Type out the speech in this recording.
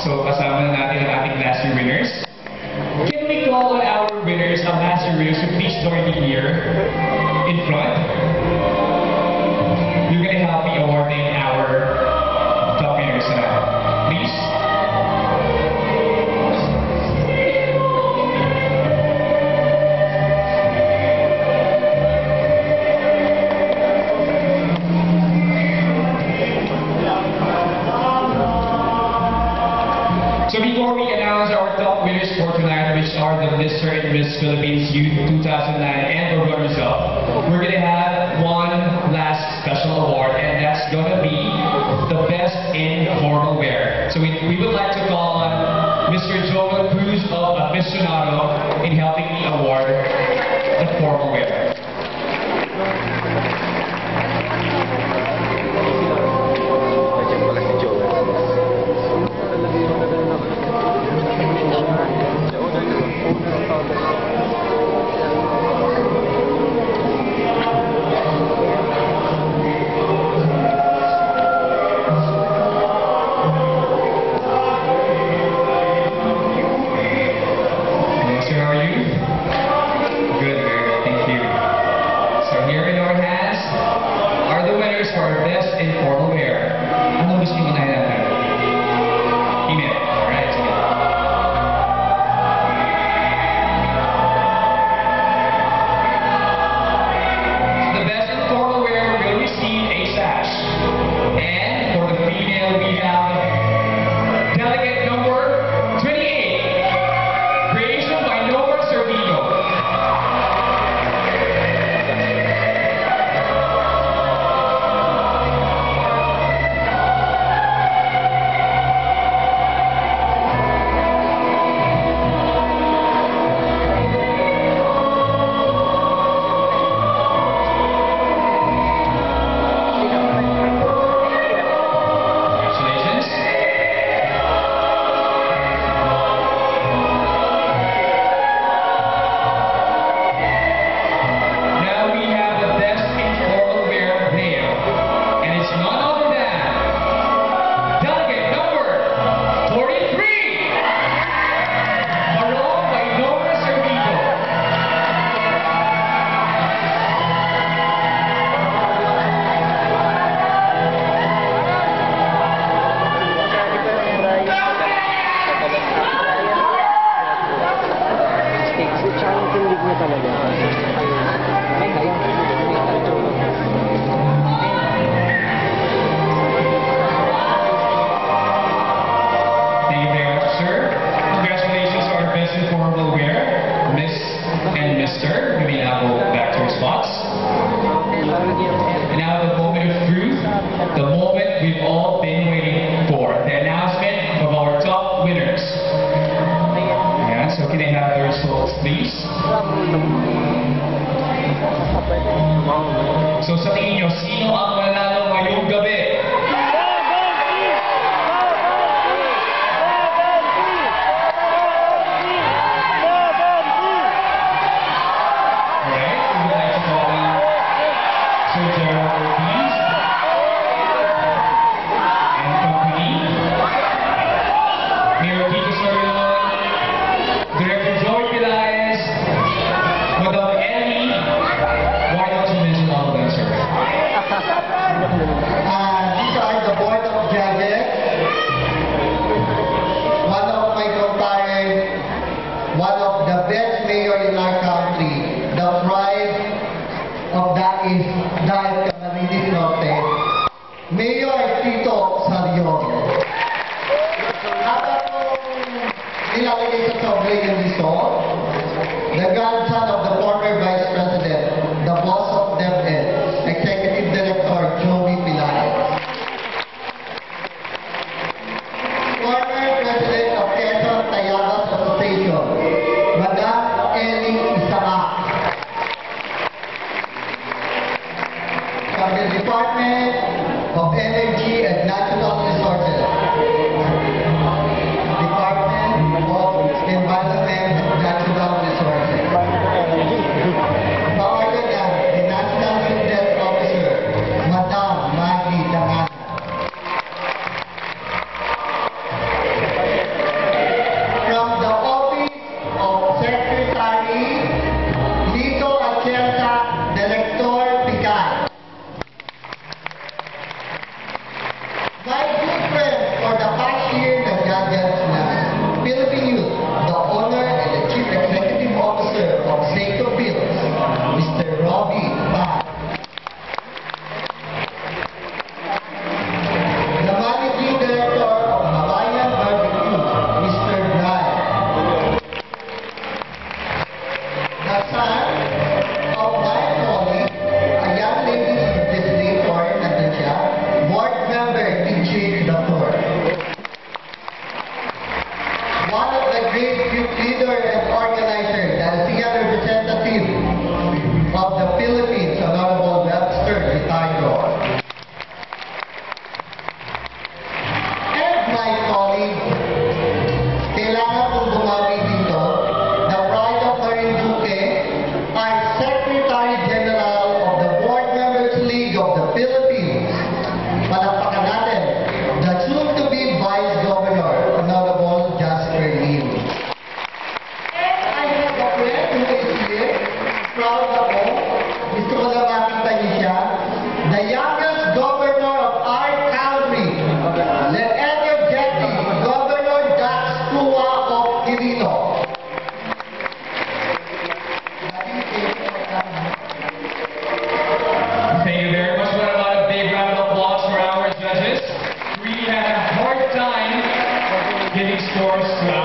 So, kasama na natin ang ating last year winners. Can we call on our winners, our last year winners, to please join me here in front? You're gonna help me awarding our top winners. Please. So before we announce our top winners for tonight, which are the Mr. and Miss Philippines Youth 2009 and the runners-up, we're going to have one last special award, and that's going to be the best in formal wear. So we would like to call on Mr. Joel Cruz of Aficionado in helping me award the formal wear. So sa tingin nyo, sino ang mananalo ngayong gabi? Alright, we would like to call on Sir Gerald Ortiz and company, Mayor Kiko Soriano, Director Joey Pilaes, Madam Ellie. Why don't you mention all of them, sir? These are the board of judges. One of my compadres, one of the best mayor in our country. The pride of that is Dahil Camarines Norte. Mayor Tito Sarion. At akong nilalagay sa sobre yung listo, the grandson of the former Vice President, the boss of DepEd, Executive Director Joey Pilaes. Former President of Quezon Tayagas Association, Madam Ellie Isaac. From the Department of Energy and Natural Resources, Department of Environment and Natural Resources. Powered by the National Student Officer, Madam Maggie Dangan. giving scores to